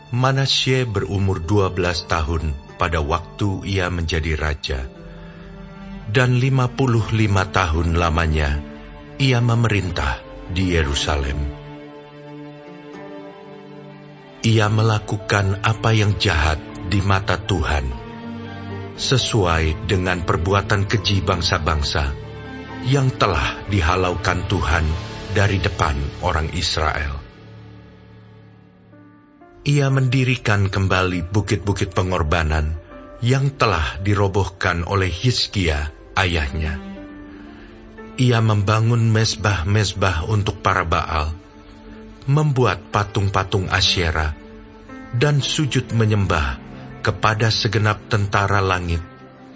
Manasye berumur 12 tahun pada waktu ia menjadi raja, dan 55 tahun lamanya ia memerintah di Yerusalem. Ia melakukan apa yang jahat di mata Tuhan, sesuai dengan perbuatan keji bangsa-bangsa yang telah dihalaukan Tuhan dari depan orang Israel. Ia mendirikan kembali bukit-bukit pengorbanan yang telah dirobohkan oleh Hizkia ayahnya. Ia membangun mezbah-mezbah untuk para Baal, membuat patung-patung Asyera, dan sujud menyembah kepada segenap tentara langit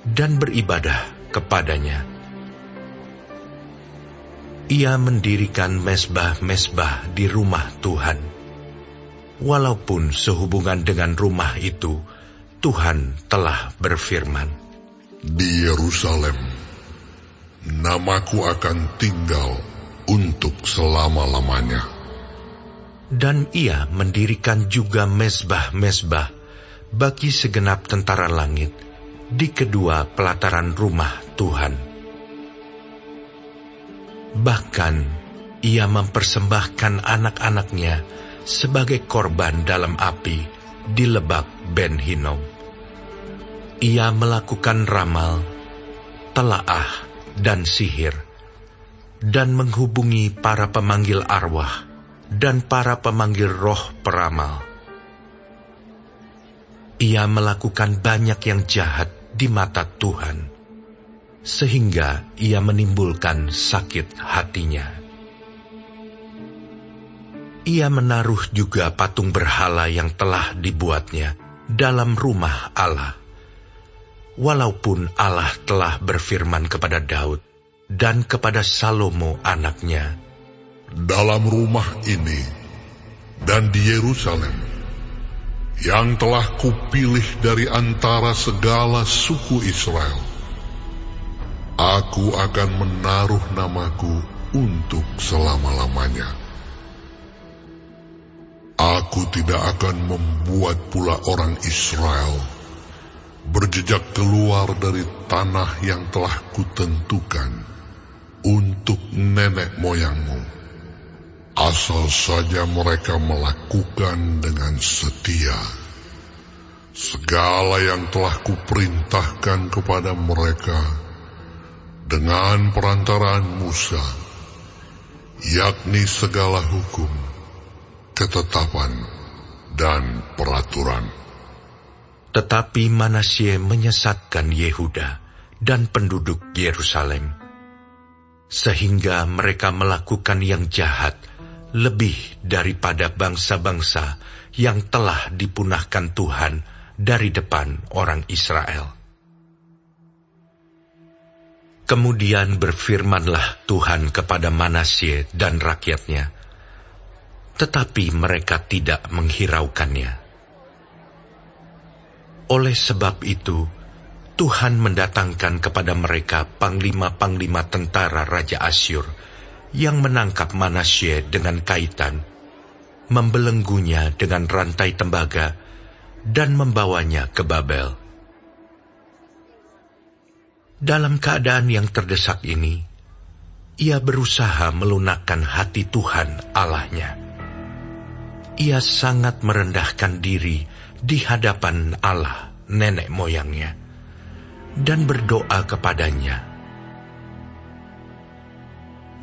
dan beribadah kepadanya. Ia mendirikan mezbah-mezbah di rumah Tuhan. Walaupun sehubungan dengan rumah itu, Tuhan telah berfirman, "Di Yerusalem, namaku akan tinggal untuk selama-lamanya." Dan ia mendirikan juga mezbah-mezbah bagi segenap tentara langit di kedua pelataran rumah Tuhan. Bahkan ia mempersembahkan anak-anaknya sebagai korban dalam api di lebak Ben Hinnom. Ia melakukan ramal, telaah, dan sihir, dan menghubungi para pemanggil arwah dan para pemanggil roh peramal. Ia melakukan banyak yang jahat di mata Tuhan, sehingga ia menimbulkan sakit hatinya. Ia menaruh juga patung berhala yang telah dibuatnya dalam rumah Allah, walaupun Allah telah berfirman kepada Daud dan kepada Salomo anaknya, "Dalam rumah ini dan di Yerusalem, yang telah kupilih dari antara segala suku Israel, aku akan menaruh namaku untuk selama-lamanya. Aku tidak akan membuat pula orang Israel berjejak keluar dari tanah yang telah kutentukan untuk nenek moyangmu, asal saja mereka melakukan dengan setia segala yang telah kuperintahkan kepada mereka dengan perantaraan Musa, yakni segala hukum, ketetapan, dan peraturan." Tetapi Manasye menyesatkan Yehuda dan penduduk Yerusalem, sehingga mereka melakukan yang jahat lebih daripada bangsa-bangsa yang telah dipunahkan Tuhan dari depan orang Israel. Kemudian berfirmanlah Tuhan kepada Manasye dan rakyatnya, tetapi mereka tidak menghiraukannya. Oleh sebab itu, Tuhan mendatangkan kepada mereka panglima-panglima tentara Raja Asyur yang menangkap Manasye dengan kaitan, membelenggunya dengan rantai tembaga, dan membawanya ke Babel. Dalam keadaan yang terdesak ini, ia berusaha melunakkan hati Tuhan Allahnya. Ia sangat merendahkan diri di hadapan Allah nenek moyangnya dan berdoa kepadanya.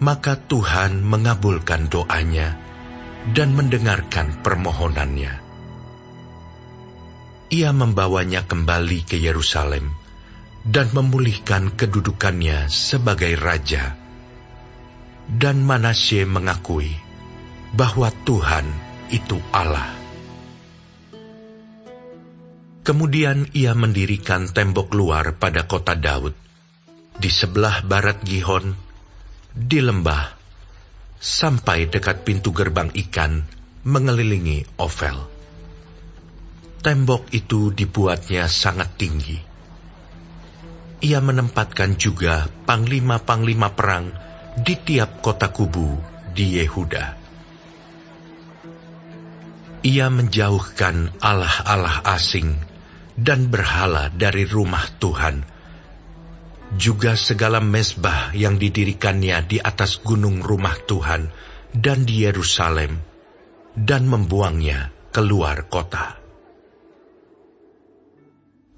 Maka Tuhan mengabulkan doanya dan mendengarkan permohonannya. Ia membawanya kembali ke Yerusalem dan memulihkan kedudukannya sebagai raja. Dan Manasye mengakui bahwa Tuhan itu Allah. Kemudian ia mendirikan tembok luar pada kota Daud, di sebelah barat Gihon, di lembah, sampai dekat pintu gerbang ikan, mengelilingi Ofel. Tembok itu dibuatnya sangat tinggi. Ia menempatkan juga panglima-panglima perang di tiap kota kubu di Yehuda. Ia menjauhkan allah-allah asing dan berhala dari rumah Tuhan, juga segala mezbah yang didirikannya di atas gunung rumah Tuhan dan di Yerusalem, dan membuangnya keluar kota.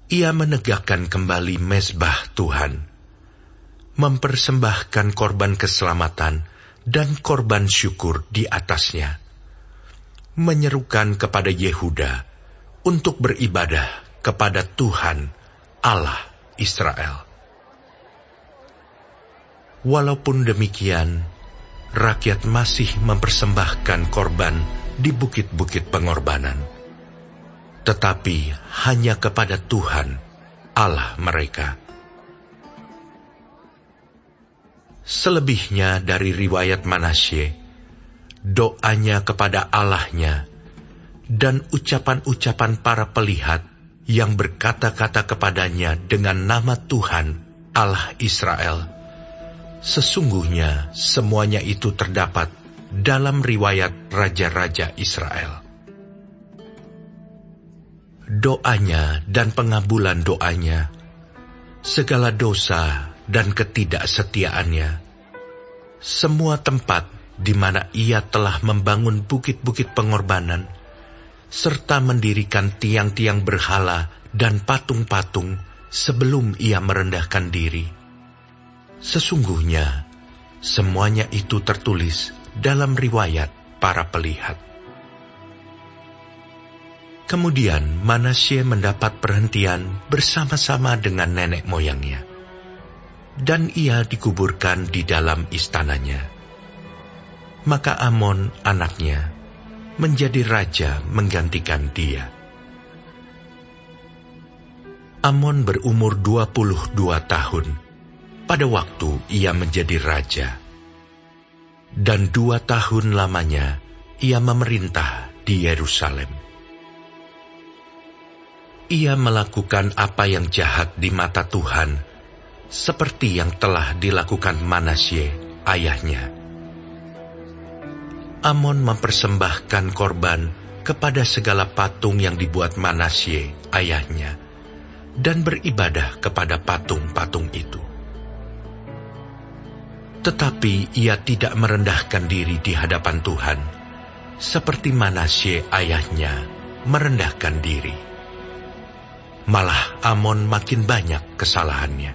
Ia menegakkan kembali mezbah Tuhan, mempersembahkan korban keselamatan dan korban syukur di atasnya, menyerukan kepada Yehuda untuk beribadah kepada Tuhan Allah Israel. Walaupun demikian, rakyat masih mempersembahkan korban di bukit-bukit pengorbanan, tetapi hanya kepada Tuhan Allah mereka. Selebihnya dari riwayat Manasye, doanya kepada Allahnya, dan ucapan-ucapan para pelihat yang berkata-kata kepadanya dengan nama Tuhan Allah Israel, sesungguhnya semuanya itu terdapat dalam riwayat raja-raja Israel. Doanya dan pengabulan doanya, segala dosa dan ketidaksetiaannya, semua tempat di mana ia telah membangun bukit-bukit pengorbanan, serta mendirikan tiang-tiang berhala dan patung-patung sebelum ia merendahkan diri. Sesungguhnya, semuanya itu tertulis dalam riwayat para pelihat. Kemudian Manasye mendapat perhentian bersama-sama dengan nenek moyangnya, dan ia dikuburkan di dalam istananya. Maka Amon anaknya menjadi raja menggantikan dia. Amon berumur 22 tahun pada waktu ia menjadi raja, dan 2 tahun lamanya ia memerintah di Yerusalem. Ia melakukan apa yang jahat di mata Tuhan, seperti yang telah dilakukan Manasye ayahnya. Amon mempersembahkan korban kepada segala patung yang dibuat Manasye ayahnya, dan beribadah kepada patung-patung itu. Tetapi ia tidak merendahkan diri di hadapan Tuhan, seperti Manasye ayahnya merendahkan diri. Malah Amon makin banyak kesalahannya.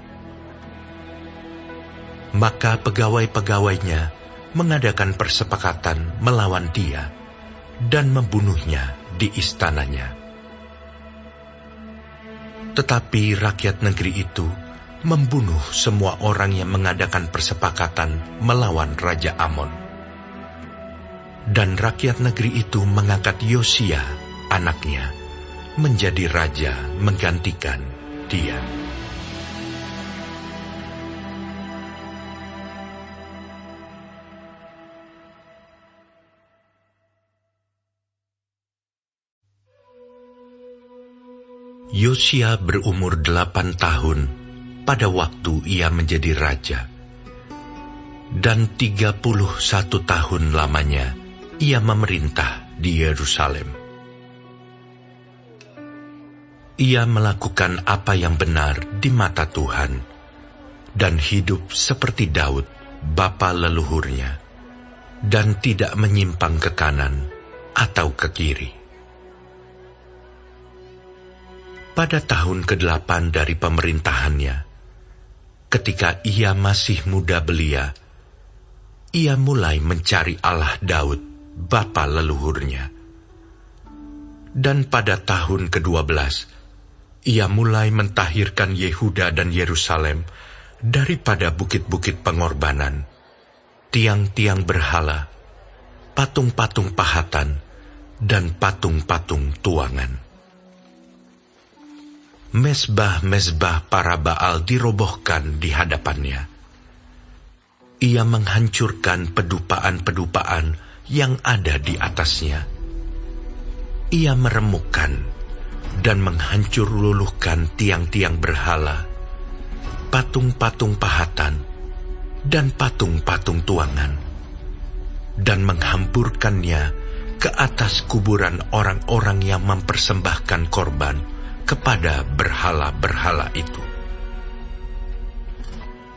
Maka pegawai-pegawainya mengadakan persepakatan melawan dia dan membunuhnya di istananya. Tetapi rakyat negeri itu membunuh semua orang yang mengadakan persepakatan melawan Raja Amon. Dan rakyat negeri itu mengangkat Yosia, anaknya, menjadi raja menggantikan dia. Yosia berumur 8 tahun pada waktu ia menjadi raja, dan 31 tahun lamanya ia memerintah di Yerusalem. Ia melakukan apa yang benar di mata Tuhan, dan hidup seperti Daud, bapa leluhurnya, dan tidak menyimpang ke kanan atau ke kiri. Pada tahun ke-8 dari pemerintahannya, ketika ia masih muda belia, ia mulai mencari Allah Daud, bapa leluhurnya. Dan pada tahun ke-12, ia mulai mentahirkan Yehuda dan Yerusalem daripada bukit-bukit pengorbanan, tiang-tiang berhala, patung-patung pahatan, dan patung-patung tuangan. Mezbah-mezbah para Baal dirobohkan di hadapannya. Ia menghancurkan pedupaan-pedupaan yang ada di atasnya. Ia meremukkan dan menghancur luluhkan tiang-tiang berhala, patung-patung pahatan, dan patung-patung tuangan, dan menghampurkannya ke atas kuburan orang-orang yang mempersembahkan korban kepada berhala-berhala itu.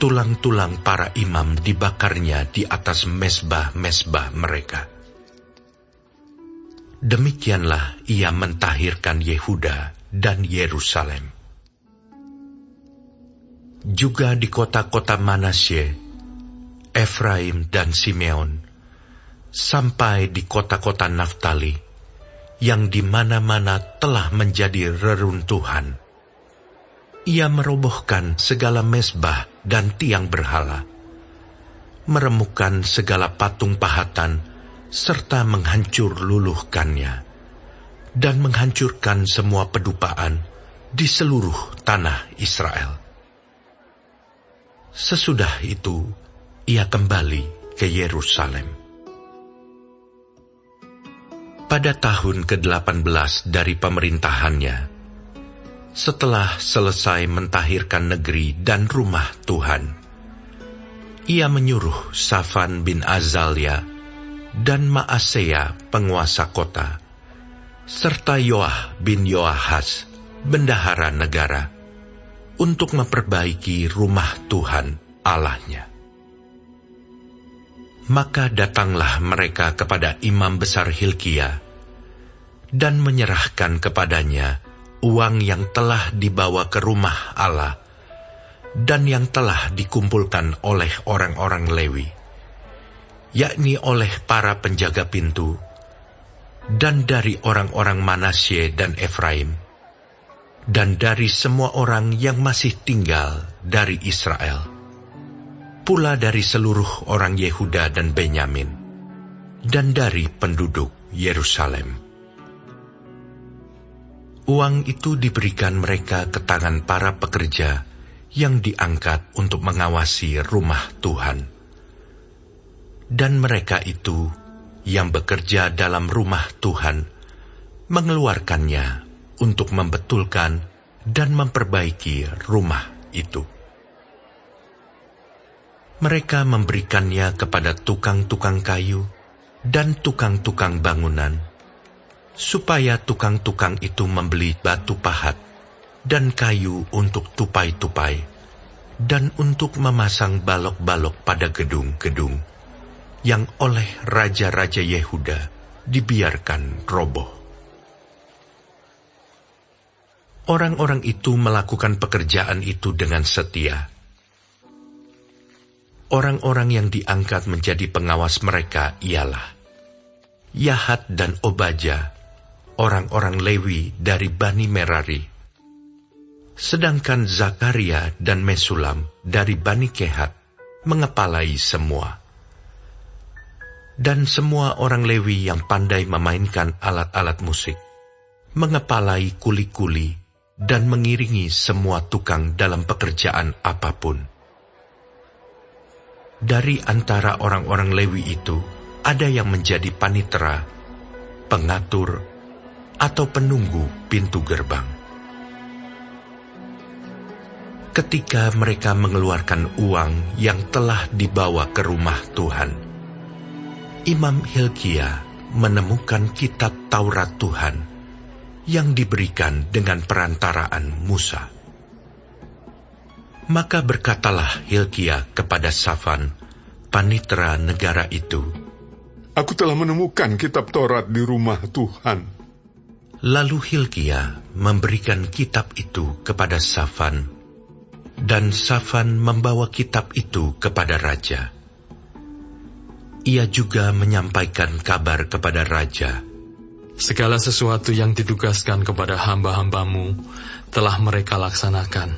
Tulang-tulang para imam dibakarnya di atas mezbah-mezbah mereka. Demikianlah ia mentahirkan Yehuda dan Yerusalem. Juga di kota-kota Manasye, Efraim dan Simeon, sampai di kota-kota Naftali, yang di mana-mana telah menjadi reruntuhan. Ia merobohkan segala mezbah dan tiang berhala, meremukkan segala patung pahatan, serta menghancur luluhkannya, dan menghancurkan semua pedupaan di seluruh tanah Israel. Sesudah itu, ia kembali ke Yerusalem. Pada tahun ke-18 dari pemerintahannya, setelah selesai mentahirkan negeri dan rumah Tuhan, ia menyuruh Safan bin Azalia dan Maaseya penguasa kota, serta Yoah bin Yoahas bendahara negara, untuk memperbaiki rumah Tuhan Allahnya. Maka datanglah mereka kepada imam besar Hilkia dan menyerahkan kepadanya uang yang telah dibawa ke rumah Allah dan yang telah dikumpulkan oleh orang-orang Lewi, yakni oleh para penjaga pintu, dan dari orang-orang Manasye dan Efraim, dan dari semua orang yang masih tinggal dari Israel, pula dari seluruh orang Yehuda dan Benyamin, dan dari penduduk Yerusalem. Uang itu diberikan mereka ke tangan para pekerja yang diangkat untuk mengawasi rumah Tuhan. Dan mereka itu yang bekerja dalam rumah Tuhan mengeluarkannya untuk membetulkan dan memperbaiki rumah itu. Mereka memberikannya kepada tukang-tukang kayu dan tukang-tukang bangunan, supaya tukang-tukang itu membeli batu pahat dan kayu untuk tupai-tupai, dan untuk memasang balok-balok pada gedung-gedung yang oleh raja-raja Yehuda dibiarkan roboh. Orang-orang itu melakukan pekerjaan itu dengan setia. Orang-orang yang diangkat menjadi pengawas mereka ialah Yahat dan Obaja, orang-orang Lewi dari Bani Merari. Sedangkan Zakaria dan Mesulam dari Bani Kehat mengepalai semua. Dan semua orang Lewi yang pandai memainkan alat-alat musik, mengepalai kuli-kuli dan mengiringi semua tukang dalam pekerjaan apapun. Dari antara orang-orang Lewi itu, ada yang menjadi panitera, pengatur, atau penunggu pintu gerbang. Ketika mereka mengeluarkan uang yang telah dibawa ke rumah Tuhan, Imam Hilkia menemukan kitab Taurat Tuhan yang diberikan dengan perantaraan Musa. Maka berkatalah Hilkia kepada Safan, panitera negara itu, "Aku telah menemukan kitab Taurat di rumah Tuhan." Lalu Hilkia memberikan kitab itu kepada Safan, dan Safan membawa kitab itu kepada raja. Ia juga menyampaikan kabar kepada raja, "Segala sesuatu yang ditugaskan kepada hamba-hambamu telah mereka laksanakan.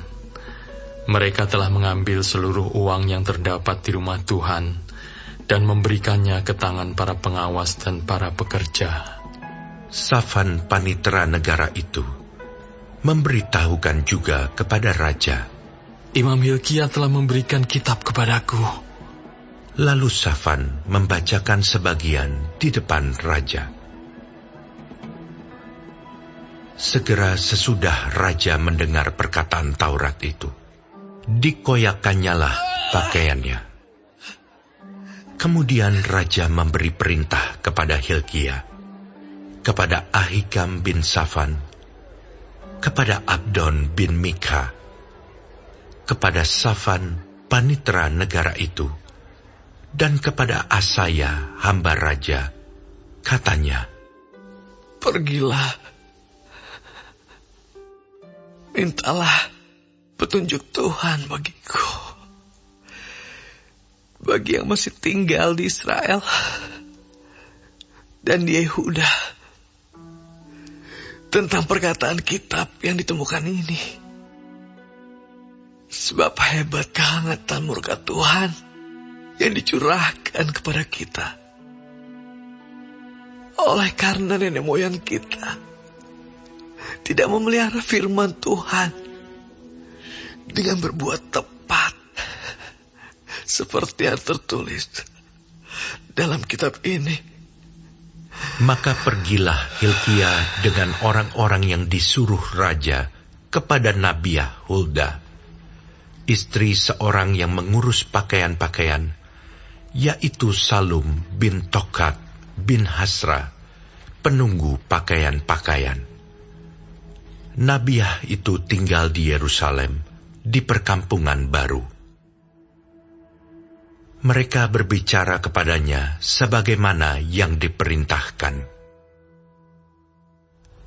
Mereka telah mengambil seluruh uang yang terdapat di rumah Tuhan dan memberikannya ke tangan para pengawas dan para pekerja." Safan panitera negara itu memberitahukan juga kepada raja, "Imam Hilkia telah memberikan kitab kepadaku." Lalu Safan membacakan sebagian di depan raja. Segera sesudah raja mendengar perkataan Taurat itu, dikoyakkannyalah pakaiannya. Kemudian raja memberi perintah kepada Hilkia, kepada Ahikam bin Safan, kepada Abdon bin Mikha, kepada Safan panitera negara itu, dan kepada Asaya hamba raja, katanya, "Pergilah, mintalah petunjuk Tuhan bagiku, bagi yang masih tinggal di Israel dan di Yehuda, tentang perkataan kitab yang ditemukan ini. Sebab hebat kehangatan murka Tuhan yang dicurahkan kepada kita, oleh karena nenek moyang kita tidak memelihara firman Tuhan dengan berbuat tepat, seperti yang tertulis dalam kitab ini." Maka pergilah Hilkia dengan orang-orang yang disuruh raja kepada Nabiah Hulda, istri seorang yang mengurus pakaian-pakaian, yaitu Salum bin Tokat bin Hasra, penunggu pakaian-pakaian. Nabiah itu tinggal di Yerusalem, di perkampungan baru. Mereka berbicara kepadanya sebagaimana yang diperintahkan.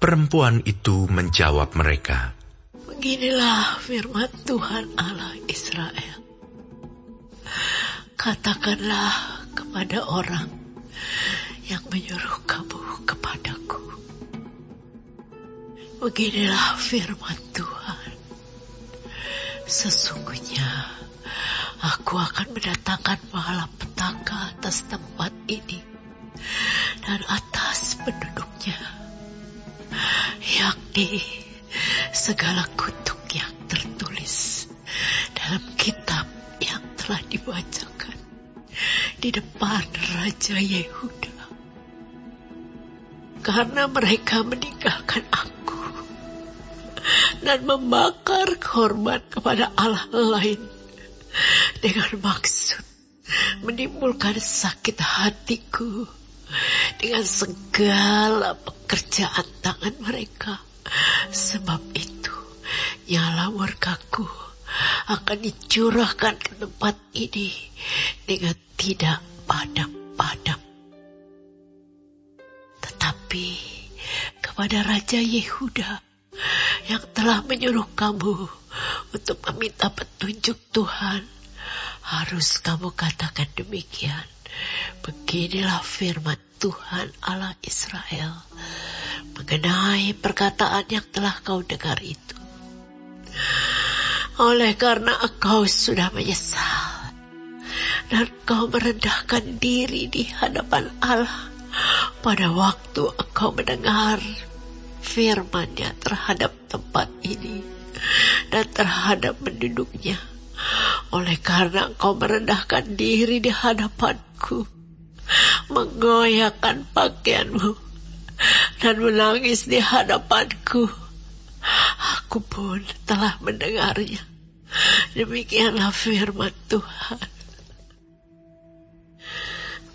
Perempuan itu menjawab mereka, "Beginilah firman Tuhan Allah Israel. Katakanlah kepada orang yang menyuruh kamu kepadaku. Beginilah firman Tuhan. Sesungguhnya aku akan mendatangkan malapetaka atas tempat ini dan atas penduduknya, yakni segala kutuk yang tertulis dalam kitab yang telah dibacakan di depan Raja Yehuda. Karena mereka meninggalkan aku dan membakar korban kepada Allah lain dengan maksud menimbulkan sakit hatiku dengan segala pekerjaan tangan mereka. Sebab itu nyala murkaku akan dicurahkan ke tempat ini dengan tidak padam-padam. Tetapi kepada Raja Yehuda yang telah menyuruh kamu untuk meminta petunjuk Tuhan, harus kamu katakan demikian. Beginilah firman Tuhan Allah Israel mengenai perkataan yang telah kau dengar itu. Oleh karena engkau sudah menyesal dan kau merendahkan diri di hadapan Allah pada waktu engkau mendengar firman-Nya terhadap tempat ini dan terhadap penduduknya, oleh karena engkau merendahkan diri di hadapanku, menggoyahkan pakaianmu dan menangis di hadapanku, aku pun telah mendengarnya. Demikianlah firman Tuhan.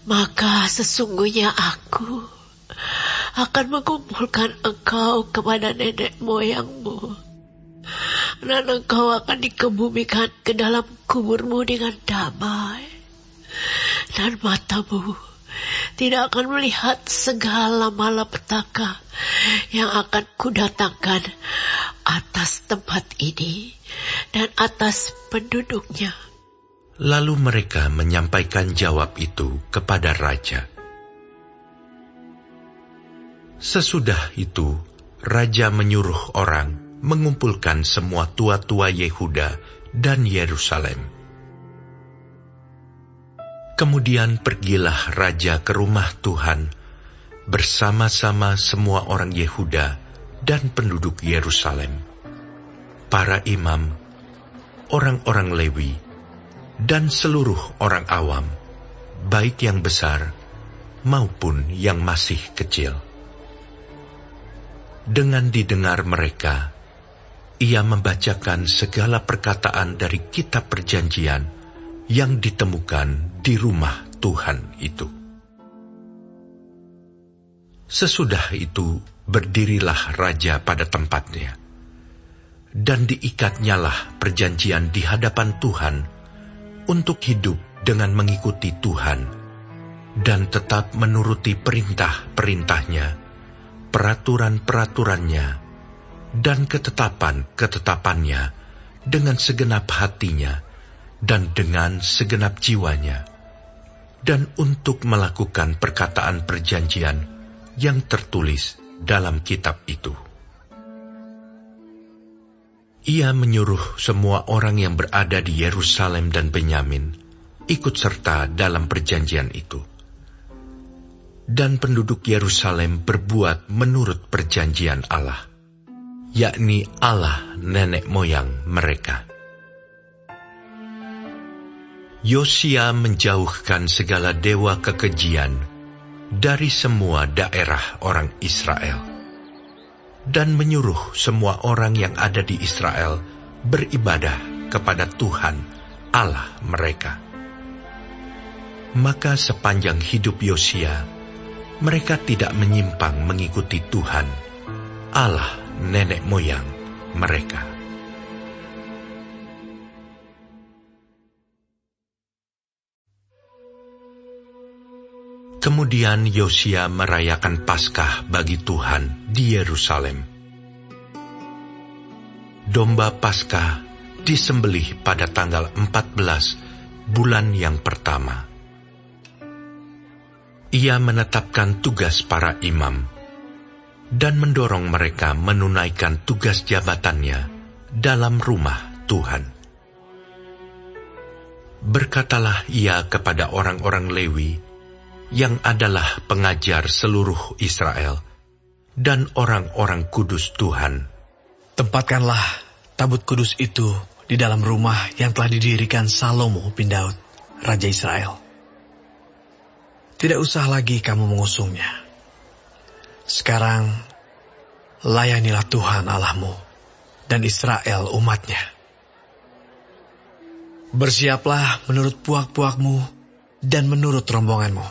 Maka sesungguhnya aku akan mengumpulkan engkau kepada nenek moyangmu, dan engkau akan dikebumikan ke dalam kuburmu dengan damai, dan matamu tidak akan melihat segala malapetaka yang akan kudatangkan atas tempat ini dan atas penduduknya. Lalu mereka menyampaikan jawab itu kepada raja. Sesudah itu, raja menyuruh orang mengumpulkan semua tua-tua Yehuda dan Yerusalem. Kemudian pergilah raja ke rumah Tuhan bersama-sama semua orang Yehuda dan penduduk Yerusalem, para imam, orang-orang Lewi, dan seluruh orang awam, baik yang besar maupun yang masih kecil. Dengan didengar mereka, ia membacakan segala perkataan dari kitab perjanjian yang ditemukan di rumah Tuhan itu. Sesudah itu berdirilah raja pada tempatnya, dan diikatnyalah perjanjian di hadapan Tuhan untuk hidup dengan mengikuti Tuhan dan tetap menuruti perintah-perintahnya, peraturan-peraturannya, dan ketetapan-ketetapannya dengan segenap hatinya dan dengan segenap jiwanya, dan untuk melakukan perkataan perjanjian yang tertulis dalam kitab itu. Ia menyuruh semua orang yang berada di Yerusalem dan Benyamin ikut serta dalam perjanjian itu. Dan penduduk Yerusalem berbuat menurut perjanjian Allah, yakni Allah nenek moyang mereka. Yosia menjauhkan segala dewa kekejian dari semua daerah orang Israel, dan menyuruh semua orang yang ada di Israel beribadah kepada Tuhan Allah mereka. Maka sepanjang hidup Yosia, mereka tidak menyimpang mengikuti Tuhan Allah nenek moyang mereka. Kemudian Yosia merayakan Paskah bagi Tuhan di Yerusalem. Domba Paskah disembelih pada tanggal 14 bulan yang pertama. Ia menetapkan tugas para imam dan mendorong mereka menunaikan tugas jabatannya dalam rumah Tuhan. Berkatalah ia kepada orang-orang Lewi yang adalah pengajar seluruh Israel dan orang-orang kudus Tuhan. Tempatkanlah tabut kudus itu di dalam rumah yang telah didirikan Salomo bin Daud, Raja Israel. Tidak usah lagi kamu mengusungnya. Sekarang, layanilah Tuhan Allahmu dan Israel umatnya. Bersiaplah menurut puak-puakmu dan menurut rombonganmu,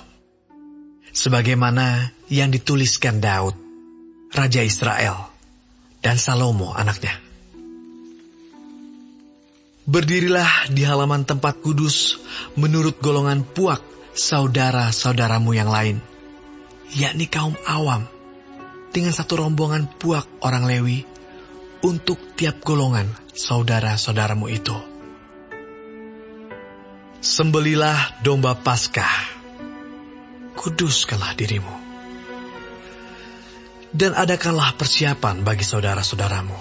sebagaimana yang dituliskan Daud, Raja Israel, dan Salomo anaknya. Berdirilah di halaman tempat kudus menurut golongan puak saudara-saudaramu yang lain, yakni kaum awam, dengan satu rombongan puak orang Lewi untuk tiap golongan saudara-saudaramu itu. Sembelilah domba Paskah, kuduskanlah dirimu, dan adakanlah persiapan bagi saudara-saudaramu,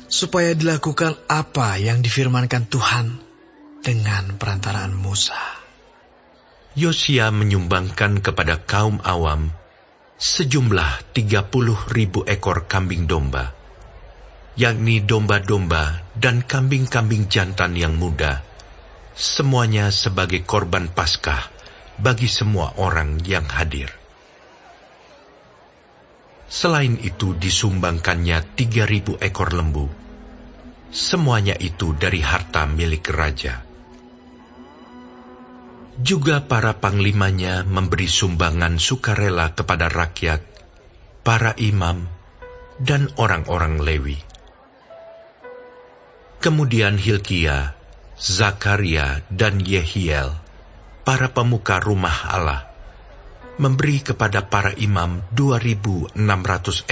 supaya dilakukan apa yang difirmankan Tuhan dengan perantaraan Musa. Yosia menyumbangkan kepada kaum awam sejumlah 30.000 ekor kambing domba, yakni domba-domba dan kambing-kambing jantan yang muda, semuanya sebagai korban Paskah bagi semua orang yang hadir. Selain itu disumbangkannya 3.000 ekor lembu, semuanya itu dari harta milik raja. Juga para panglimanya memberi sumbangan sukarela kepada rakyat, para imam, dan orang-orang Lewi. Kemudian Hilkia, Zakaria, dan Yehiel, para pemuka rumah Allah, memberi kepada para imam 2.600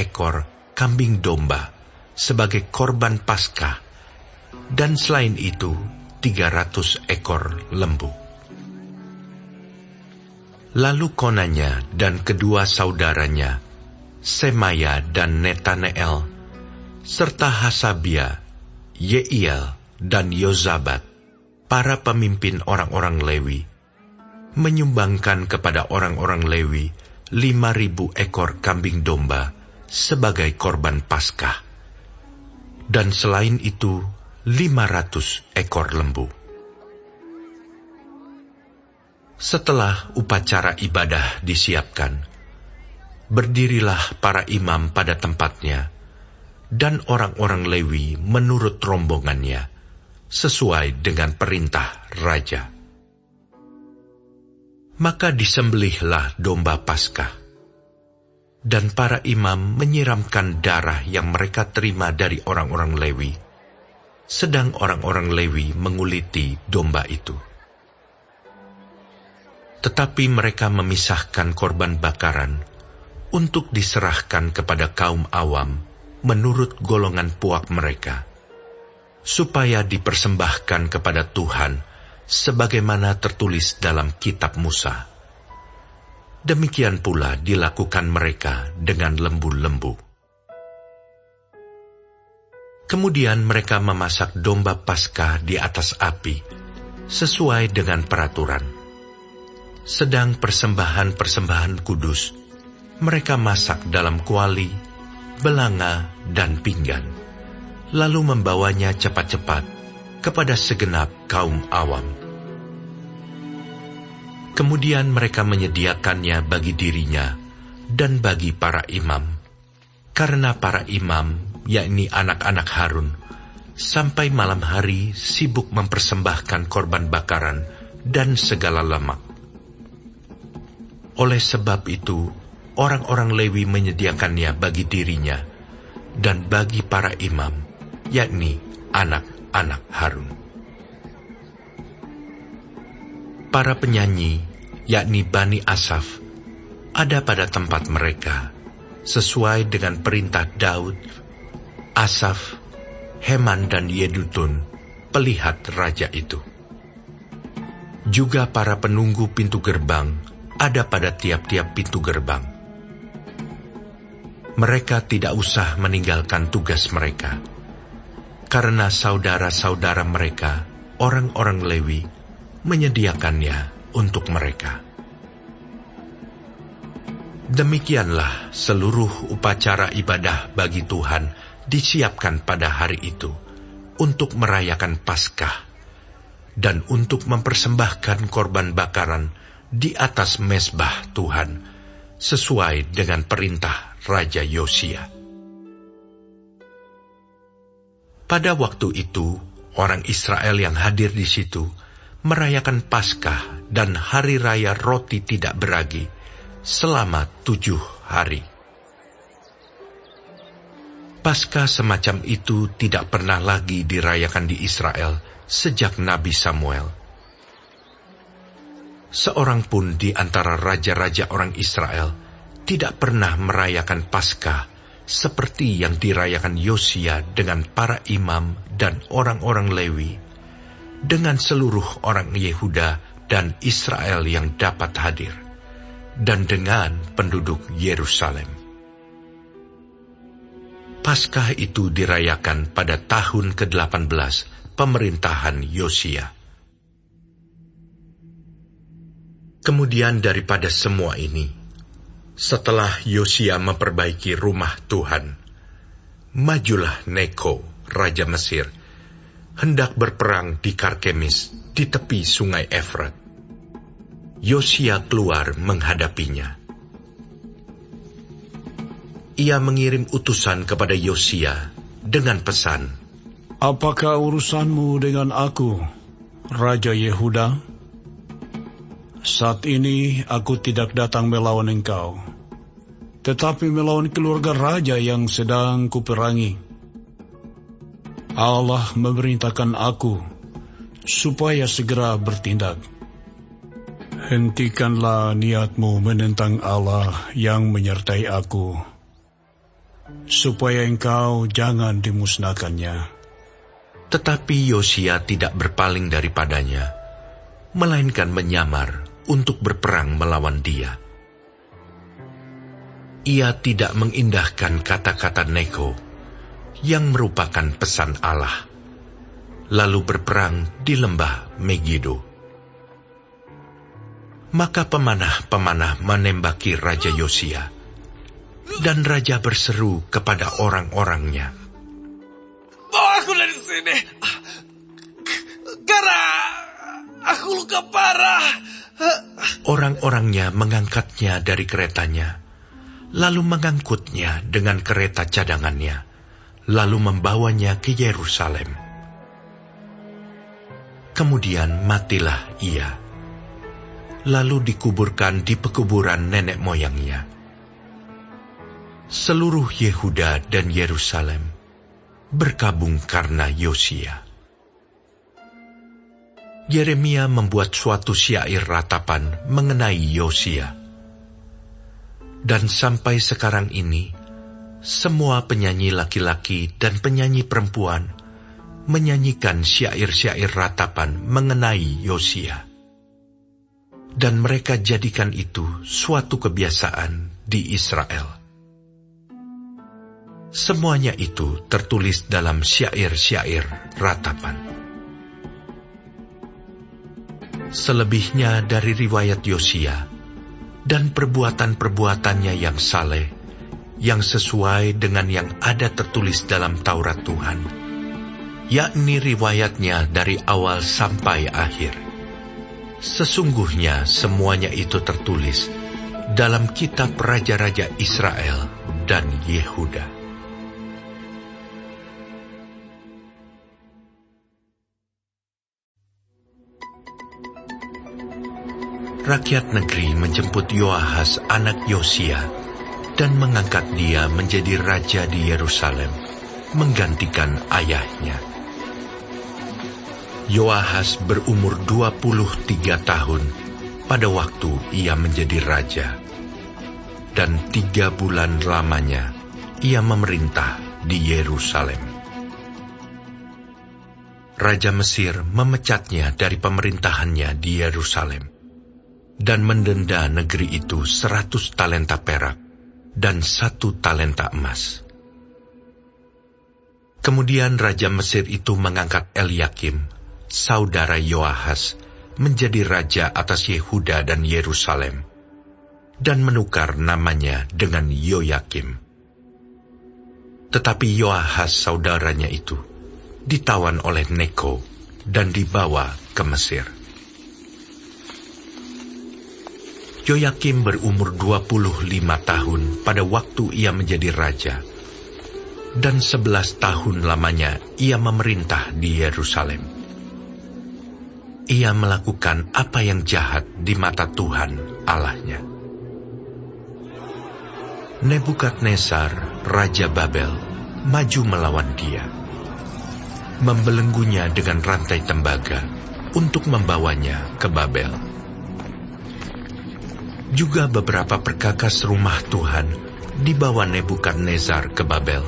ekor kambing domba sebagai korban Paskah, dan selain itu 300 ekor lembu. Lalu Konanya dan kedua saudaranya, Semaya dan Netaneel, serta Hasabia, Yeiel, dan Yozabat, para pemimpin orang-orang Lewi, menyumbangkan kepada orang-orang Lewi 5.000 ekor kambing domba sebagai korban Paskah, dan selain itu 500 ekor lembu. Setelah upacara ibadah disiapkan, berdirilah para imam pada tempatnya, dan orang-orang Lewi menurut rombongannya, sesuai dengan perintah raja. Maka disembelihlah domba Paskah. Dan para imam menyiramkan darah yang mereka terima dari orang-orang Lewi, sedang orang-orang Lewi menguliti domba itu. Tetapi mereka memisahkan korban bakaran untuk diserahkan kepada kaum awam menurut golongan puak mereka, supaya dipersembahkan kepada Tuhan sebagaimana tertulis dalam kitab Musa. Demikian pula dilakukan mereka dengan lembu-lembu. Kemudian mereka memasak domba Paskah di atas api, sesuai dengan peraturan. Sedang persembahan-persembahan kudus, mereka masak dalam kuali, belanga, dan pinggan, lalu membawanya cepat-cepat kepada segenap kaum awam. Kemudian mereka menyediakannya bagi dirinya dan bagi para imam, karena para imam, yakni anak-anak Harun, sampai malam hari sibuk mempersembahkan korban bakaran dan segala lemak. Oleh sebab itu, orang-orang Lewi menyediakannya bagi dirinya dan bagi para imam, yakni anak-anak Harun. Para penyanyi, yakni Bani Asaf, ada pada tempat mereka, sesuai dengan perintah Daud, Asaf, Heman, dan Yedutun, pelihat raja itu. Juga para penunggu pintu gerbang ada pada tiap-tiap pintu gerbang. Mereka tidak usah meninggalkan tugas mereka, karena saudara-saudara mereka, orang-orang Lewi, menyediakannya untuk mereka. Demikianlah seluruh upacara ibadah bagi Tuhan disiapkan pada hari itu untuk merayakan Paskah dan untuk mempersembahkan korban bakaran di atas mezbah Tuhan sesuai dengan perintah Raja Yosia. Pada waktu itu, orang Israel yang hadir di situ merayakan Paskah dan Hari Raya Roti Tidak Beragi selama 7 hari. Paskah semacam itu tidak pernah lagi dirayakan di Israel sejak Nabi Samuel. Seorang pun di antara raja-raja orang Israel tidak pernah merayakan Paskah seperti yang dirayakan Yosia dengan para imam dan orang-orang Lewi, dengan seluruh orang Yehuda dan Israel yang dapat hadir, dan dengan penduduk Yerusalem. Paskah itu dirayakan pada tahun ke-18 pemerintahan Yosia. Kemudian daripada semua ini, setelah Yosia memperbaiki rumah Tuhan, majulah Neko, Raja Mesir, hendak berperang di Karkemis di tepi sungai Efrat. Yosia keluar menghadapinya. Ia mengirim utusan kepada Yosia dengan pesan, "Apakah urusanmu dengan aku, Raja Yehuda? Saat ini aku tidak datang melawan engkau, tetapi melawan keluarga raja yang sedang kuperangi. Allah memerintahkan aku supaya segera bertindak. Hentikanlah niatmu menentang Allah yang menyertai aku, supaya engkau jangan dimusnahkannya." Tetapi Yosia tidak berpaling daripadanya, melainkan menyamar untuk berperang melawan dia. Ia tidak mengindahkan kata-kata Neko, yang merupakan pesan Allah, lalu berperang di lembah Megido. Maka pemanah-pemanah menembaki Raja Yosia, dan Raja berseru kepada orang-orangnya, "Bawa aku dari sini, karena aku luka parah." Orang-orangnya mengangkatnya dari keretanya, lalu mengangkutnya dengan kereta cadangannya, lalu membawanya ke Yerusalem. Kemudian matilah ia, lalu dikuburkan di pekuburan nenek moyangnya. Seluruh Yehuda dan Yerusalem berkabung karena Yosia. Yeremia membuat suatu syair ratapan mengenai Yosia. Dan sampai sekarang ini, semua penyanyi laki-laki dan penyanyi perempuan menyanyikan syair-syair ratapan mengenai Yosia. Dan mereka jadikan itu suatu kebiasaan di Israel. Semuanya itu tertulis dalam syair-syair ratapan. Selebihnya dari riwayat Yosia dan perbuatan-perbuatannya yang saleh, yang sesuai dengan yang ada tertulis dalam Taurat Tuhan, yakni riwayatnya dari awal sampai akhir. Sesungguhnya semuanya itu tertulis dalam kitab Raja-Raja Israel dan Yehuda. Rakyat negeri menjemput Yoahas anak Yosia dan mengangkat dia menjadi raja di Yerusalem, menggantikan ayahnya. Yoahas berumur 23 tahun pada waktu ia menjadi raja, dan 3 bulan lamanya ia memerintah di Yerusalem. Raja Mesir memecatnya dari pemerintahannya di Yerusalem dan mendenda negeri itu 100 talenta perak dan 1 talenta emas. Kemudian Raja Mesir itu mengangkat Eliakim, saudara Yoahas, menjadi raja atas Yehuda dan Yerusalem, dan menukar namanya dengan Yoyakim. Tetapi Yoahas saudaranya itu ditawan oleh Neko dan dibawa ke Mesir. Yoyakim berumur 25 tahun pada waktu ia menjadi raja, dan 11 tahun lamanya ia memerintah di Yerusalem. Ia melakukan apa yang jahat di mata Tuhan Allahnya. Nebukadnezar, Raja Babel, maju melawan dia, membelenggunya dengan rantai tembaga untuk membawanya ke Babel. Juga beberapa perkakas rumah Tuhan dibawa Nebukadnezar ke Babel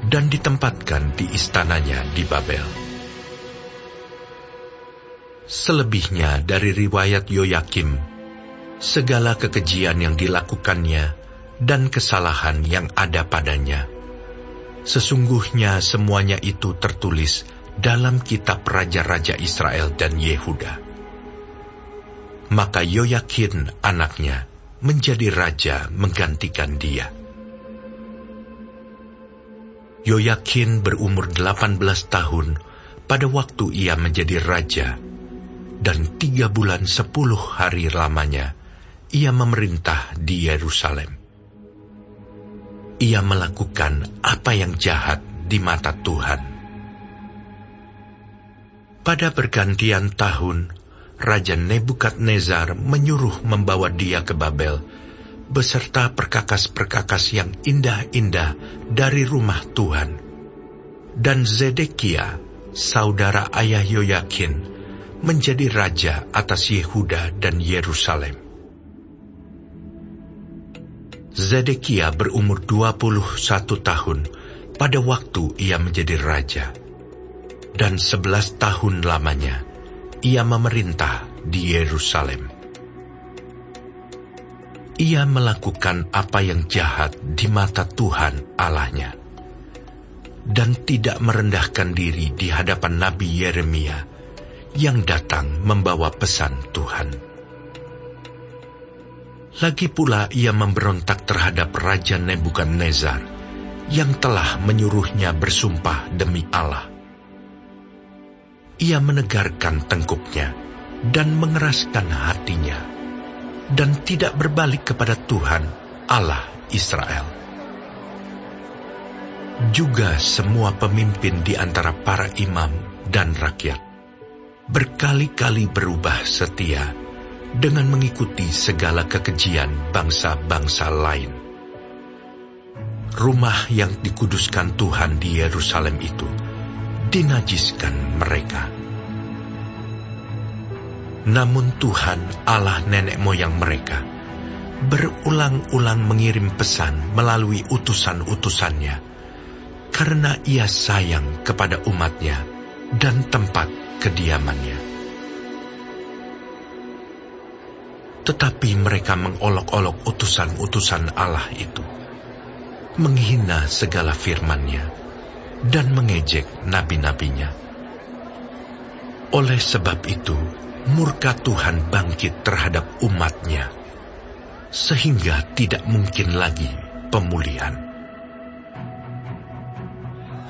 dan ditempatkan di istananya di Babel. Selebihnya dari riwayat Yoyakim, segala kekejian yang dilakukannya dan kesalahan yang ada padanya, sesungguhnya semuanya itu tertulis dalam kitab Raja-Raja Israel dan Yehuda. Maka Yoyakin anaknya menjadi raja menggantikan dia. Yoyakin berumur 18 tahun pada waktu ia menjadi raja, dan 3 bulan 10 hari lamanya ia memerintah di Yerusalem. Ia melakukan apa yang jahat di mata Tuhan. Pada pergantian tahun, Raja Nebukadnezar menyuruh membawa dia ke Babel, beserta perkakas-perkakas yang indah-indah dari rumah Tuhan. Dan Zedekia, saudara ayah Yoyakin, menjadi raja atas Yehuda dan Yerusalem. Zedekia berumur 21 tahun pada waktu ia menjadi raja, dan 11 tahun lamanya ia memerintah di Yerusalem. Ia melakukan apa yang jahat di mata Tuhan Allahnya, dan tidak merendahkan diri di hadapan Nabi Yeremia yang datang membawa pesan Tuhan. Lagi pula ia memberontak terhadap Raja Nebukadnezar yang telah menyuruhnya bersumpah demi Allah. Ia menegarkan tengkuknya dan mengeraskan hatinya, dan tidak berbalik kepada Tuhan Allah Israel. Juga semua pemimpin di antara para imam dan rakyat berkali-kali berubah setia dengan mengikuti segala kekejian bangsa-bangsa lain. rumah yang dikuduskan Tuhan di Yerusalem itu dinajiskan mereka. Namun Tuhan Allah nenek moyang mereka berulang-ulang mengirim pesan melalui utusan-utusannya, karena Ia sayang kepada umatnya dan tempat kediamannya. Tetapi mereka mengolok-olok utusan-utusan Allah itu, menghina segala firman-Nya, dan mengejek nabi-nabinya. Oleh sebab itu, murka Tuhan bangkit terhadap umat-Nya, sehingga tidak mungkin lagi pemulihan.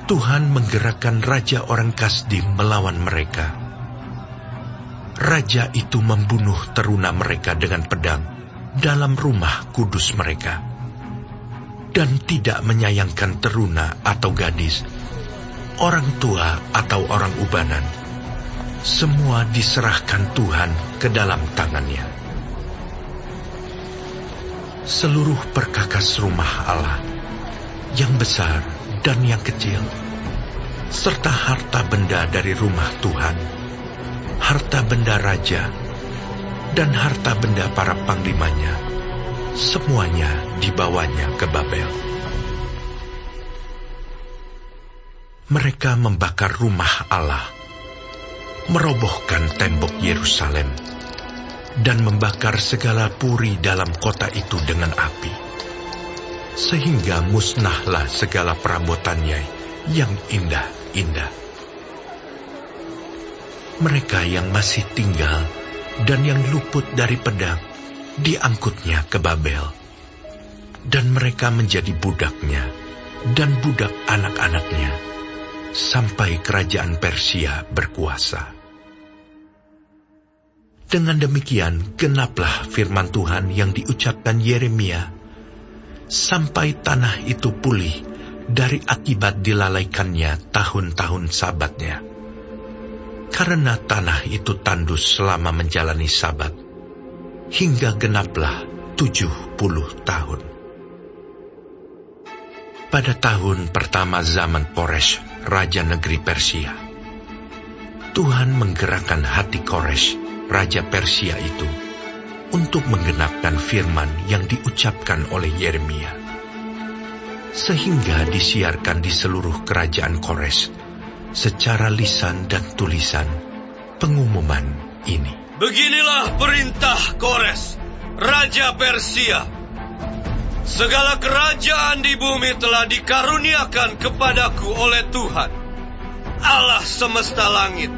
Tuhan menggerakkan raja orang Kasdim melawan mereka. Raja itu membunuh teruna mereka dengan pedang dalam rumah kudus mereka, dan tidak menyayangkan teruna atau gadis, orang tua atau orang ubanan. Semua diserahkan Tuhan ke dalam tangannya. Seluruh perkakas rumah Allah, yang besar dan yang kecil, serta harta benda dari rumah Tuhan, harta benda raja, dan harta benda para panglimanya, semuanya dibawanya ke Babel. Mereka membakar rumah Allah, merobohkan tembok Yerusalem, dan membakar segala puri dalam kota itu dengan api, sehingga musnahlah segala perabotannya yang indah-indah. Mereka yang masih tinggal dan yang luput dari pedang diangkutnya ke Babel, dan mereka menjadi budaknya dan budak anak-anaknya, sampai kerajaan Persia berkuasa. Dengan demikian genaplah firman Tuhan yang diucapkan Yeremia, sampai tanah itu pulih dari akibat dilalaikannya tahun-tahun sabatnya. Karena tanah itu tandus selama menjalani sabat, hingga genaplah 70 tahun. Pada tahun pertama zaman Koresh, raja negeri Persia, Tuhan menggerakkan hati Koresh, raja Persia itu, untuk menggenapkan firman yang diucapkan oleh Yeremia, sehingga disiarkan di seluruh kerajaan Koresh secara lisan dan tulisan pengumuman ini. Beginilah perintah Koresh, raja Persia. Segala kerajaan di bumi telah dikaruniakan kepadaku oleh Tuhan, Allah semesta langit.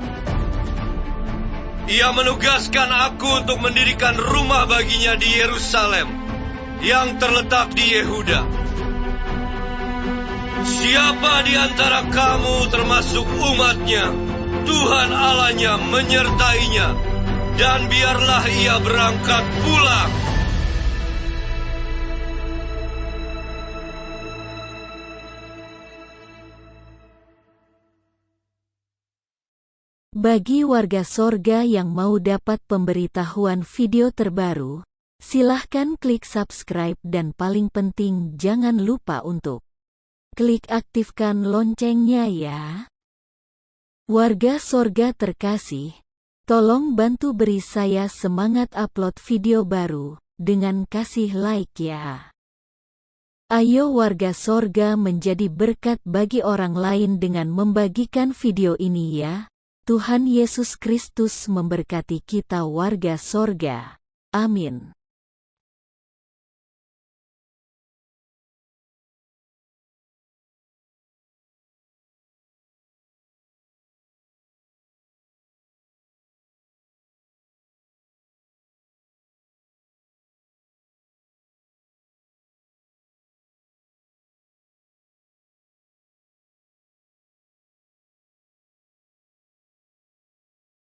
Ia menugaskan aku untuk mendirikan rumah baginya di Yerusalem, yang terletak di Yehuda. Siapa di antara kamu termasuk umatnya, Tuhan Allahnya menyertainya, dan biarlah ia berangkat pulang. Bagi warga sorga yang mau dapat pemberitahuan video terbaru, silahkan klik subscribe dan paling penting jangan lupa untuk klik aktifkan loncengnya ya. Warga sorga terkasih, tolong bantu beri saya semangat upload video baru dengan kasih like ya. Ayo warga sorga menjadi berkat bagi orang lain dengan membagikan video ini ya. Tuhan Yesus Kristus memberkati kita warga sorga. Amin.